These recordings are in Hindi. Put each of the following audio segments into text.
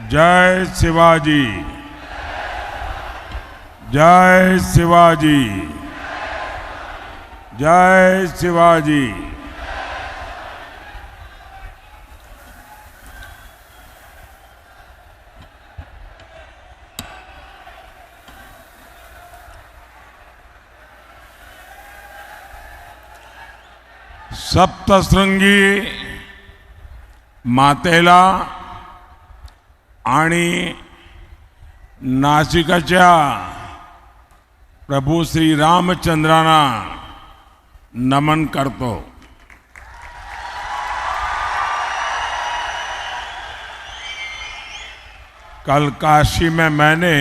जय शिवाजी, जय शिवाजी, जय शिवाजी। सप्तशृंगी मातेला आणि नाशिकच्या प्रभू श्री रामचंद्रांना नमन करतो। कल काशी में मैंने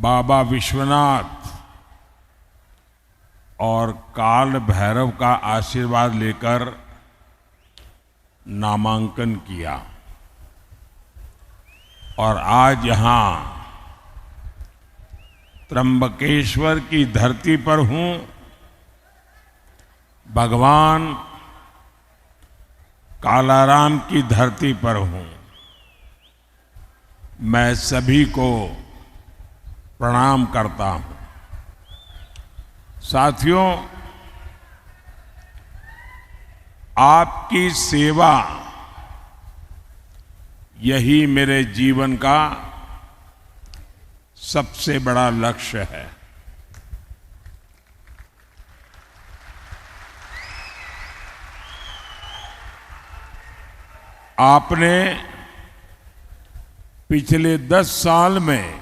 बाबा विश्वनाथ और काल भैरव का आशीर्वाद लेकर नामांकन किया और आज यहाँ त्र्यंबकेश्वर की धरती पर हूँ। भगवान कालाराम की धरती पर हूँ। मैं सभी को प्रणाम करता हूँ। साथियों, आपकी सेवा यही मेरे जीवन का सबसे बड़ा लक्ष्य है। आपने पिछले 10 साल में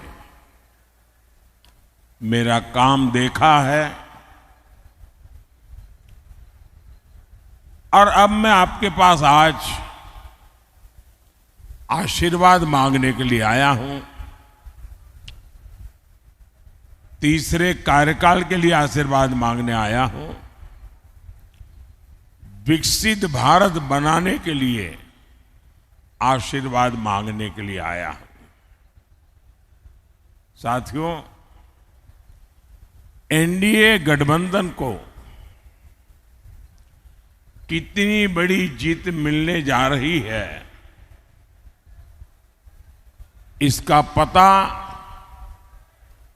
मेरा काम देखा है और अब मैं आपके पास आज आशीर्वाद मांगने के लिए आया हूं। तीसरे कार्यकाल के लिए आशीर्वाद मांगने आया हूं। विकसित भारत बनाने के लिए आशीर्वाद मांगने के लिए आया हूं। साथियों, एनडीए गठबंधन को कितनी बड़ी जीत मिलने जा रही है, इसका पता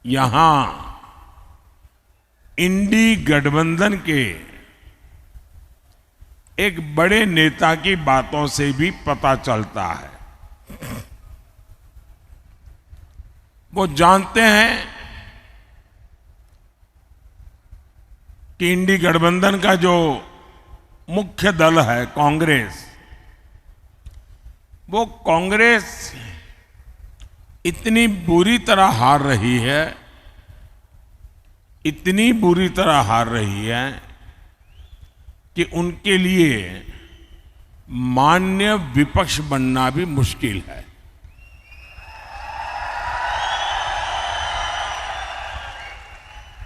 यहां इंडी गठबंधन के एक बड़े नेता की बातों से भी पता चलता है। वो जानते हैं कि इंडी गठबंधन का जो मुख्य दल है कांग्रेस, वो कांग्रेस इतनी बुरी तरह हार रही है, इतनी बुरी तरह हार रही है कि उनके लिए मान्य विपक्ष बनना भी मुश्किल है।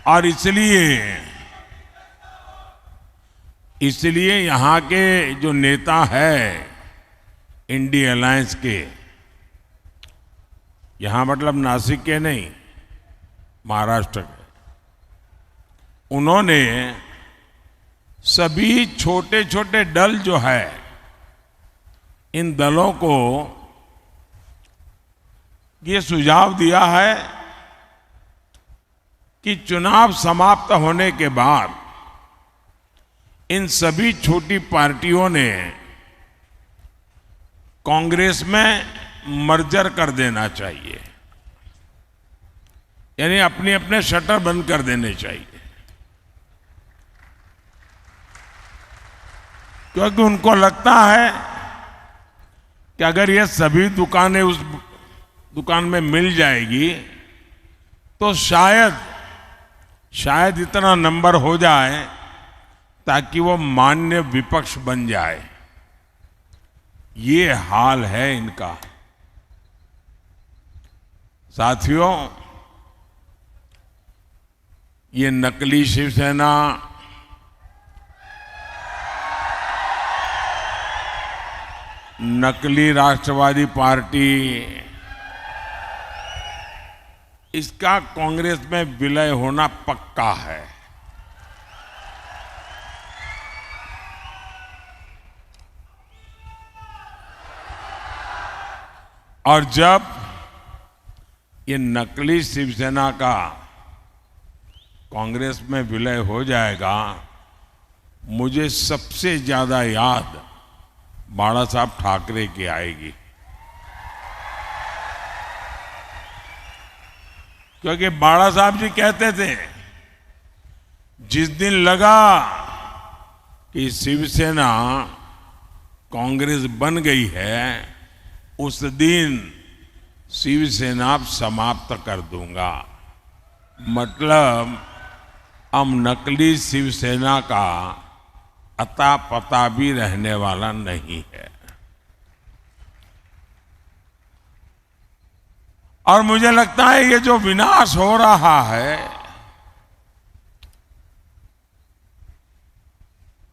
और इसलिए यहां के जो नेता है इंडी अलायंस के, यहां मतलब नासिक के नहीं, महाराष्ट्र के, उन्होंने सभी छोटे छोटे दल जो है, इन दलों को ये सुझाव दिया है कि चुनाव समाप्त होने के बाद इन सभी छोटी पार्टियों ने कांग्रेस में मर्जर कर देना चाहिए, यानी अपने अपने शटर बंद कर देने चाहिए, क्योंकि उनको लगता है कि अगर ये सभी दुकानें उस दुकान में मिल जाएगी तो शायद इतना नंबर हो जाए ताकि वो मान्य विपक्ष बन जाए। ये हाल है इनका। साथियों, ये नकली शिवसेना, नकली राष्ट्रवादी पार्टी, इसका कांग्रेस में विलय होना पक्का है। और जब ये नकली शिवसेना का कांग्रेस में विलय हो जाएगा, मुझे सबसे ज्यादा याद बाला साहब ठाकरे की आएगी, क्योंकि बाला साहब जी कहते थे जिस दिन लगा कि शिवसेना कांग्रेस बन गई है, उस दिन शिवसेना समाप्त कर दूंगा। मतलब अब नकली शिवसेना का अता पता भी रहने वाला नहीं है। और मुझे लगता है ये जो विनाश हो रहा है,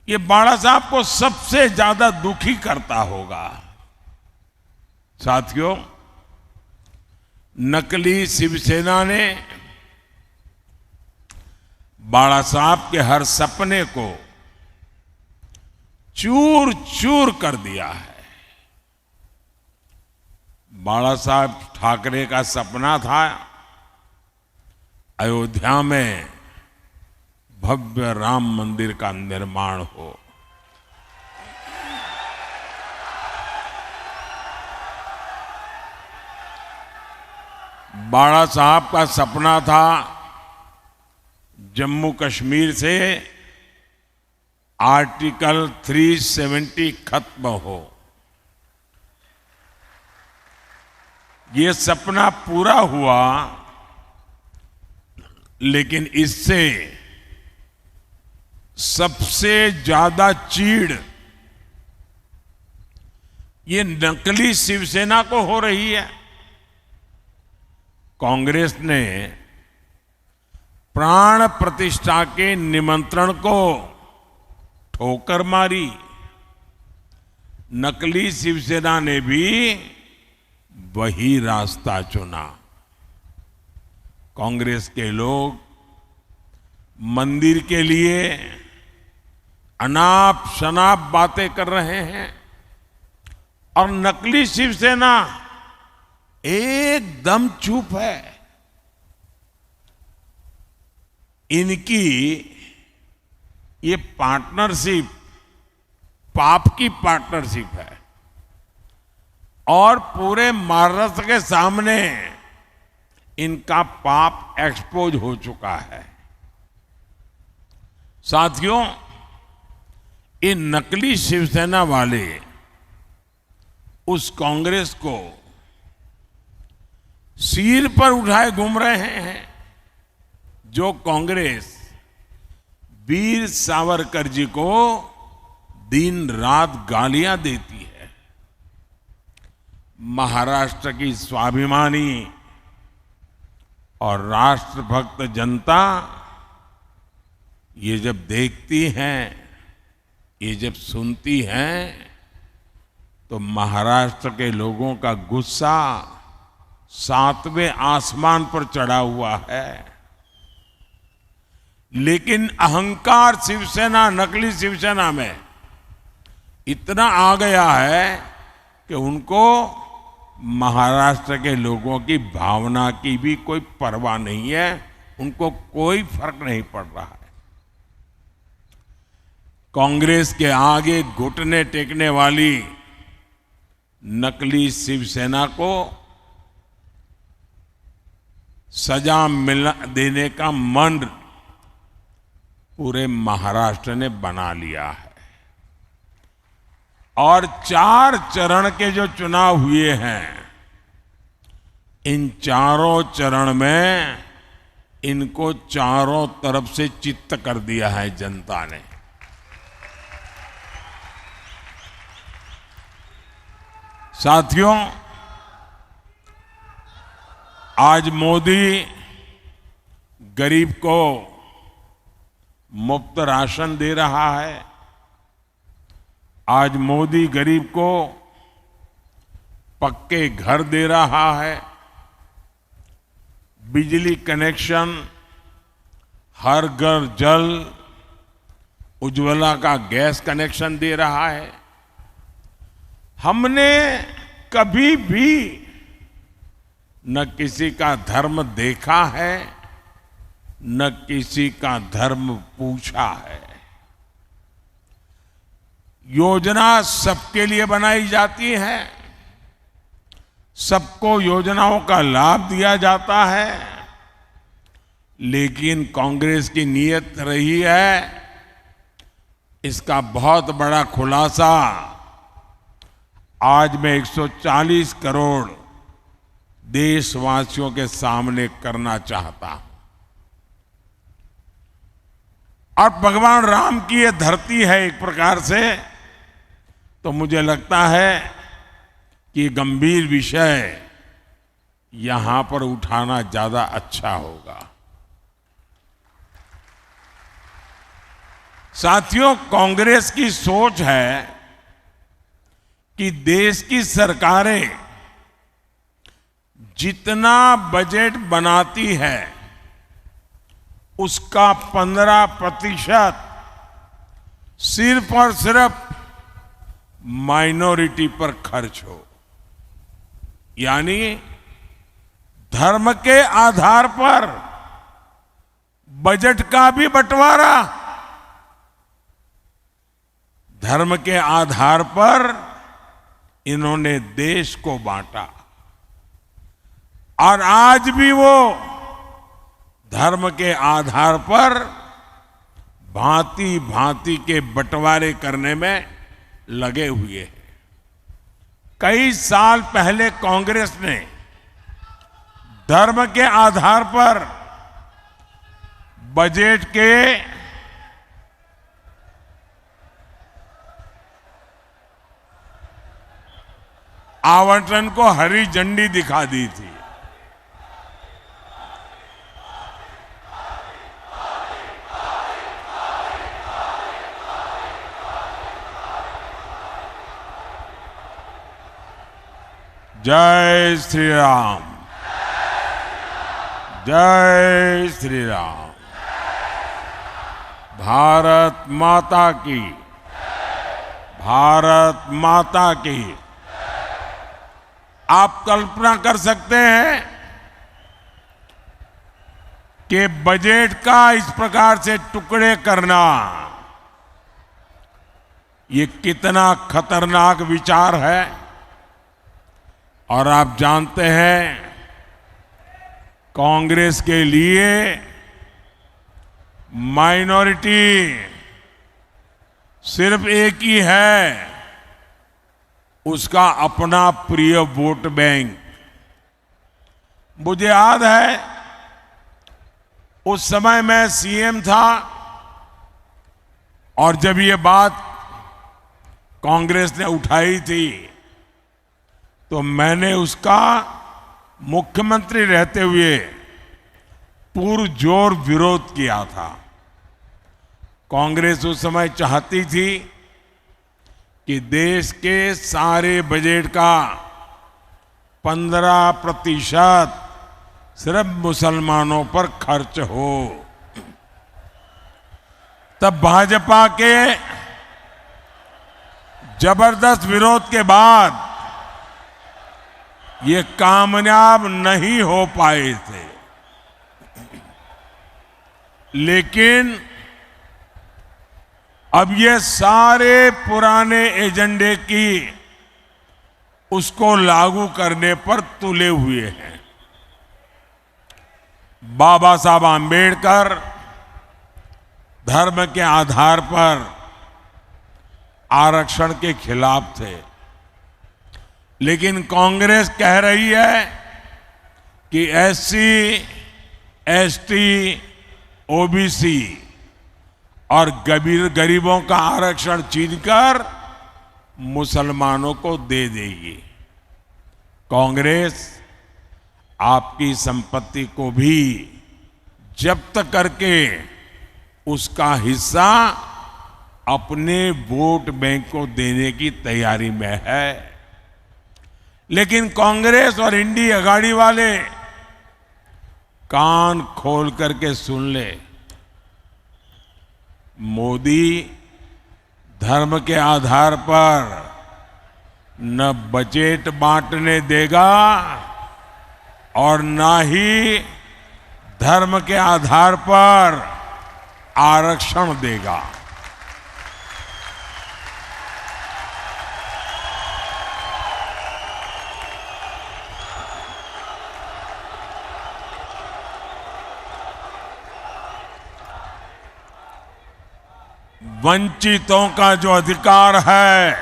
ये बाला साहब को सबसे ज्यादा दुखी करता होगा। साथियों, नकली शिवसेना ने बाला साहब के हर सपने को चूर चूर कर दिया है। बाला साहब ठाकरे का सपना था अयोध्या में भव्य राम मंदिर का निर्माण हो। बाला साहब का सपना था जम्मू कश्मीर से आर्टिकल 370 खत्म हो। ये सपना पूरा हुआ, लेकिन इससे सबसे ज्यादा चीड़ ये नकली शिवसेना को हो रही है। कांग्रेस ने प्राण प्रतिष्ठा के निमंत्रण को ठोकर मारी। नकली शिवसेना ने भी वही रास्ता चुना। कांग्रेस के लोग मंदिर के लिए अनाप शनाप बातें कर रहे हैं और नकली शिवसेना एकदम चुप है। इनकी ये पार्टनरशिप पाप की पार्टनरशिप है और पूरे महाराष्ट्र के सामने इनका पाप एक्सपोज हो चुका है। साथियों, इन नकली शिवसेना वाले उस कांग्रेस को सिर पर उठाए घूम रहे हैं जो कांग्रेस वीर सावरकर जी को दिन रात गालियां देती है। महाराष्ट्र की स्वाभिमानी और राष्ट्रभक्त जनता ये जब देखती हैं, ये जब सुनती हैं, तो महाराष्ट्र के लोगों का गुस्सा 7वें आसमान पर चढ़ा हुआ है। लेकिन अहंकार शिवसेना, नकली शिवसेना में इतना आ गया है कि उनको महाराष्ट्र के लोगों की भावना की भी कोई परवाह नहीं है, उनको कोई फर्क नहीं पड़ रहा है। कांग्रेस के आगे घुटने टेकने वाली नकली शिवसेना को सजा देने का मन पूरे महाराष्ट्र ने बना लिया है। और 4 चरण के जो चुनाव हुए हैं, इन चारों चरण में इनको चारों तरफ से चित्त कर दिया है जनता ने। साथियों, आज मोदी गरीब को मुफ्त राशन दे रहा है। आज मोदी गरीब को पक्के घर दे रहा है, बिजली कनेक्शन, हर घर जल, उज्ज्वला का गैस कनेक्शन दे रहा है। हमने कभी भी न किसी का धर्म देखा है, न किसी का धर्म पूछा है। योजना सबके लिए बनाई जाती है, सबको योजनाओं का लाभ दिया जाता है, लेकिन कांग्रेस की नीयत रही है, इसका बहुत बड़ा खुलासा आज मैं 140 करोड़ देशवासियों के सामने करना चाहता हूं। और भगवान राम की ये धरती है एक प्रकार से, तो मुझे लगता है कि गंभीर विषय यहां पर उठाना ज्यादा अच्छा होगा। साथियों, कांग्रेस की सोच है कि देश की सरकारें जितना बजट बनाती है उसका 15% सिर्फ और सिर्फ माइनॉरिटी पर खर्च हो, यानी धर्म के आधार पर बजट का भी बंटवारा, धर्म के आधार पर इन्होंने देश को बांटा। और आज भी वो धर्म के आधार पर भांति भांति के बंटवारे करने में लगे हुए हैं। कई साल पहले कांग्रेस ने धर्म के आधार पर बजट के आवंटन को हरी झंडी दिखा दी थी। जय श्री राम, जय श्री राम। भारत माता की, भारत माता की। आप कल्पना कर सकते हैं कि बजट का इस प्रकार से टुकड़े करना ये कितना खतरनाक विचार है। और आप जानते हैं, कांग्रेस के लिए माइनॉरिटी सिर्फ एक ही है, उसका अपना प्रिय वोट बैंक। मुझे याद है उस समय मैं सीएम था और जब ये बात कांग्रेस ने उठाई थी तो मैंने उसका मुख्यमंत्री रहते हुए पुरजोर विरोध किया था। कांग्रेस उस समय चाहती थी कि देश के सारे बजट का 15% सिर्फ मुसलमानों पर खर्च हो। तब भाजपा के जबरदस्त विरोध के बाद ये कामयाब नहीं हो पाए थे, लेकिन अब ये सारे पुराने एजेंडे की उसको लागू करने पर तुले हुए हैं। बाबा साहब आंबेडकर धर्म के आधार पर आरक्षण के खिलाफ थे, लेकिन कांग्रेस कह रही है कि एससी, एसटी, ओबीसी और गरीबों का आरक्षण छीनकर मुसलमानों को दे देगी। कांग्रेस आपकी संपत्ति को भी जब्त करके उसका हिस्सा अपने वोट बैंक को देने की तैयारी में है। लेकिन कांग्रेस और इंडी अगाड़ी वाले कान खोल करके सुन ले, मोदी धर्म के आधार पर न बजट बांटने देगा और ना ही धर्म के आधार पर आरक्षण देगा। वंचितों का जो अधिकार है,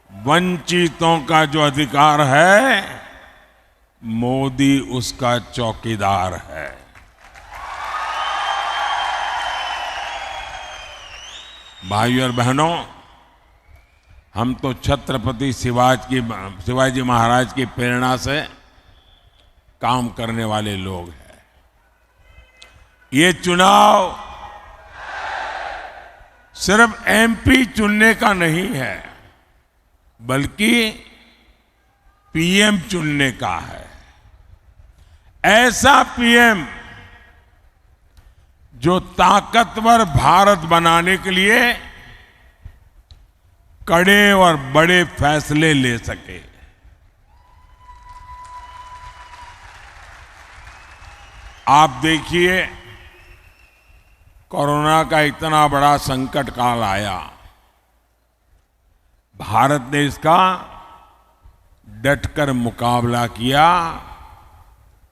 वंचितों का जो अधिकार है, मोदी उसका चौकीदार है। भाइयों और बहनों, हम तो छत्रपति शिवाजी महाराज की प्रेरणा से काम करने वाले लोग हैं। ये चुनाव सिर्फ एमपी चुनने का नहीं है, बल्कि पीएम चुनने का है। ऐसा पीएम जो ताकतवर भारत बनाने के लिए कड़े और बड़े फैसले ले सके। आप देखिए, कोरोना का इतना बड़ा संकट काल आया, भारत ने इसका डटकर मुकाबला किया,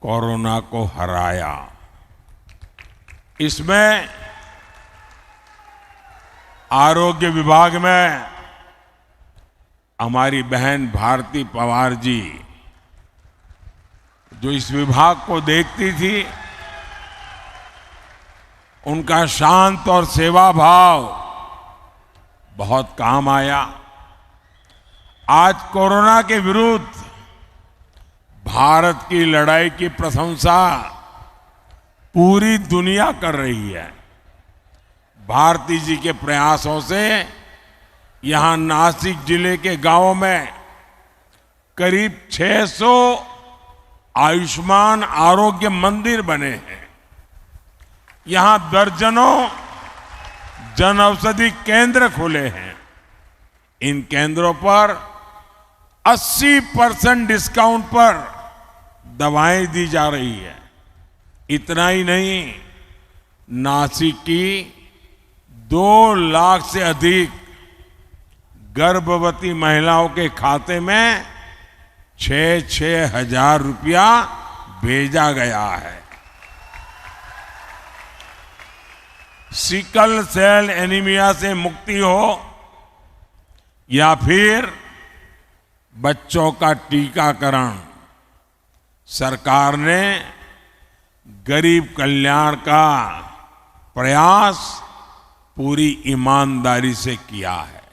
कोरोना को हराया। इसमें आरोग्य विभाग में हमारी बहन भारती पवार जी, जो इस विभाग को देखती थी, उनका शांत और सेवा भाव बहुत काम आया। आज कोरोना के विरुद्ध भारत की लड़ाई की प्रशंसा पूरी दुनिया कर रही है। भारती जी के प्रयासों से यहां नासिक जिले के गांवों में करीब 600 आयुष्मान आरोग्य मंदिर बने हैं। यहां दर्जनों जन औषधि केंद्र खुले हैं। इन केंद्रों पर 80% डिस्काउंट पर दवाएं दी जा रही है। इतना ही नहीं, नासिक की 2 लाख से अधिक गर्भवती महिलाओं के खाते में 6-6 हजार रुपया भेजा गया है। सिकल सेल एनीमिया से मुक्ति हो या फिर बच्चों का टीकाकरण, सरकार ने गरीब कल्याण का प्रयास पूरी ईमानदारी से किया है।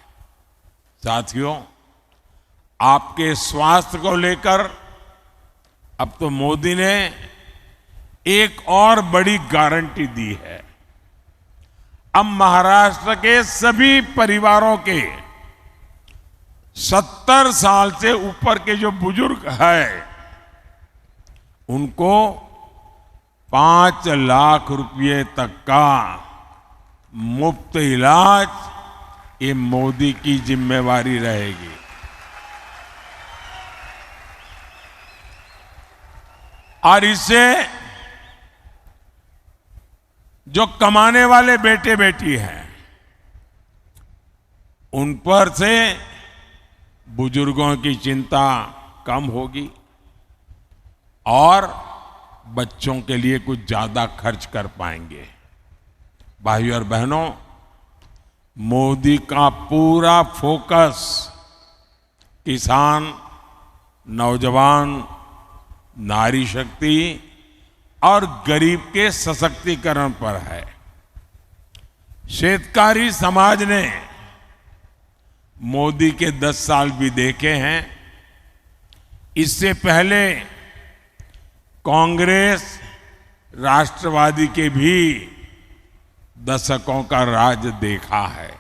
साथियों, आपके स्वास्थ्य को लेकर अब तो मोदी ने एक और बड़ी गारंटी दी है। अब महाराष्ट्र के सभी परिवारों के 70 साल से ऊपर के जो बुजुर्ग हैं, उनको 5 लाख रुपए तक का मुफ्त इलाज ये मोदी की जिम्मेवारी रहेगी। और इससे जो कमाने वाले बेटे बेटी हैं, उन पर से बुजुर्गों की चिंता कम होगी और बच्चों के लिए कुछ ज्यादा खर्च कर पाएंगे। भाइयों और बहनों, मोदी का पूरा फोकस किसान, नौजवान, नारी शक्ति और गरीब के सशक्तिकरण पर है। शेतकारी समाज ने मोदी के 10 साल भी देखे हैं। इससे पहले कांग्रेस, राष्ट्रवादी के भी दशकों का राज देखा है।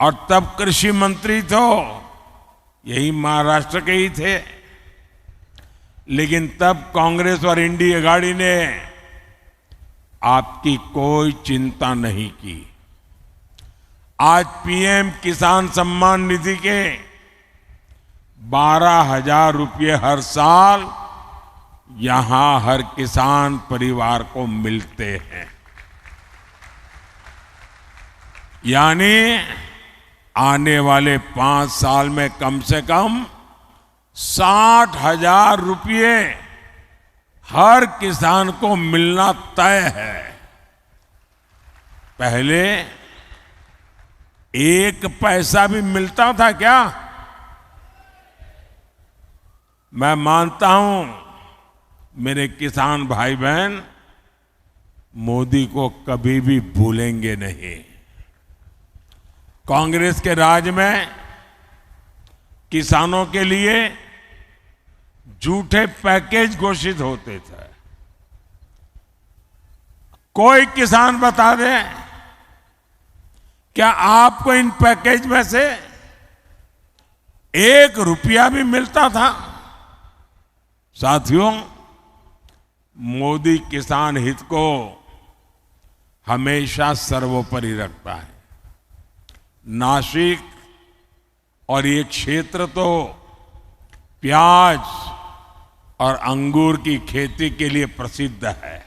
और तब कृषि मंत्री तो यही महाराष्ट्र के ही थे। लेकिन तब कांग्रेस और इंडिया गाड़ी ने आपकी कोई चिंता नहीं की। आज पीएम किसान सम्मान निधि के 12,000 रुपये हर साल यहां हर किसान परिवार को मिलते हैं। यानी आने वाले 5 साल में कम से कम 60,000 रुपये हर किसान को मिलना तय है। पहले 1 पैसा भी मिलता था क्या? मैं मानता हूं मेरे किसान भाई बहन मोदी को कभी भी भूलेंगे नहीं। कांग्रेस के राज में किसानों के लिए झूठे पैकेज घोषित होते थे। कोई किसान बता दे क्या आपको इन पैकेज में से 1 रुपया भी मिलता था? साथियों, मोदी किसान हित को हमेशा सर्वोपरि रखता है। नासिक और ये क्षेत्र तो प्याज और अंगूर की खेती के लिए प्रसिद्ध है।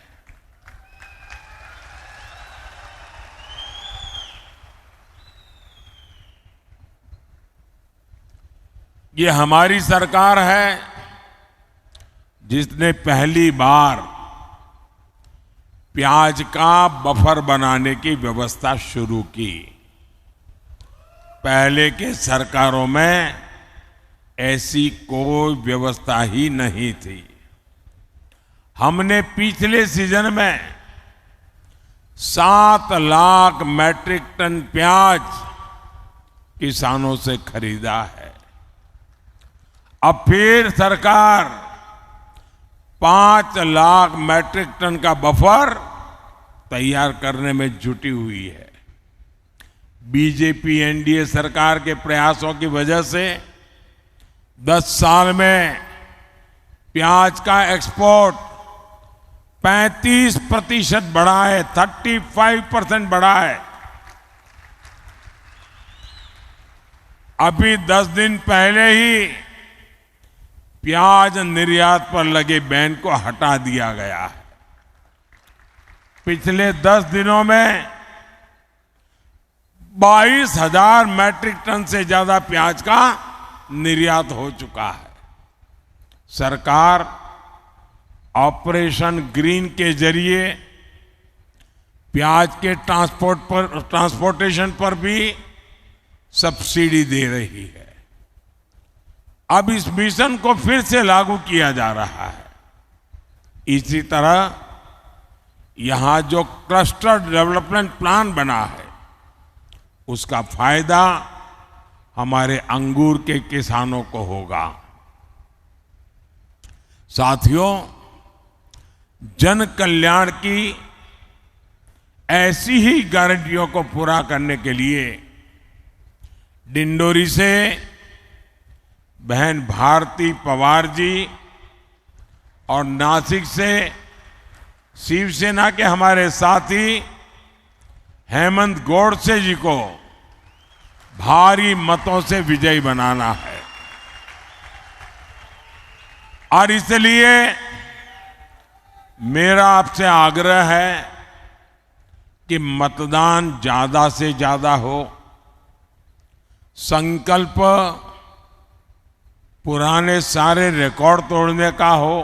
ये हमारी सरकार है जिसने पहली बार प्याज का बफर बनाने की व्यवस्था शुरू की। पहले के सरकारों में ऐसी कोई व्यवस्था ही नहीं थी। हमने पिछले सीजन में 7 लाख मैट्रिक टन प्याज किसानों से खरीदा है। अब फिर सरकार 5 लाख मैट्रिक टन का बफर तैयार करने में जुटी हुई है। बीजेपी एनडीए सरकार के प्रयासों की वजह से 10 साल में प्याज का एक्सपोर्ट 35% बढ़ा है, 35% बढ़ा है। अभी 10 दिन पहले ही प्याज निर्यात पर लगे बैन को हटा दिया गया है। पिछले 10 दिनों में 22,000 मैट्रिक टन से ज्यादा प्याज का निर्यात हो चुका है। सरकार ऑपरेशन ग्रीन के जरिए प्याज के ट्रांसपोर्टेशन पर भी सब्सिडी दे रही है। अब इस मिशन को फिर से लागू किया जा रहा है। इसी तरह यहां जो क्लस्टर डेवलपमेंट प्लान बना है उसका फायदा हमारे अंगूर के किसानों को होगा। साथियों, जन कल्याण की ऐसी ही गारंटियों को पूरा करने के लिए डिंडोरी से बहन भारती पवार जी और नासिक से शिवसेना के हमारे साथी हेमंत गोडसे जी को भारी मतों से विजयी बनाना है। और इसलिए मेरा आपसे आग्रह है कि मतदान ज्यादा से ज्यादा हो। संकल्प पुराने सारे रिकॉर्ड तोड़ने का हो,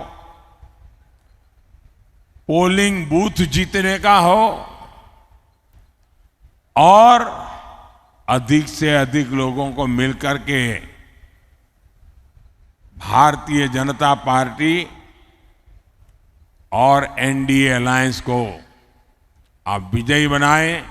पोलिंग बूथ जीतने का हो और अधिक से अधिक लोगों को मिलकर के भारतीय जनता पार्टी और एनडीए अलायंस को आप विजयी बनाएं।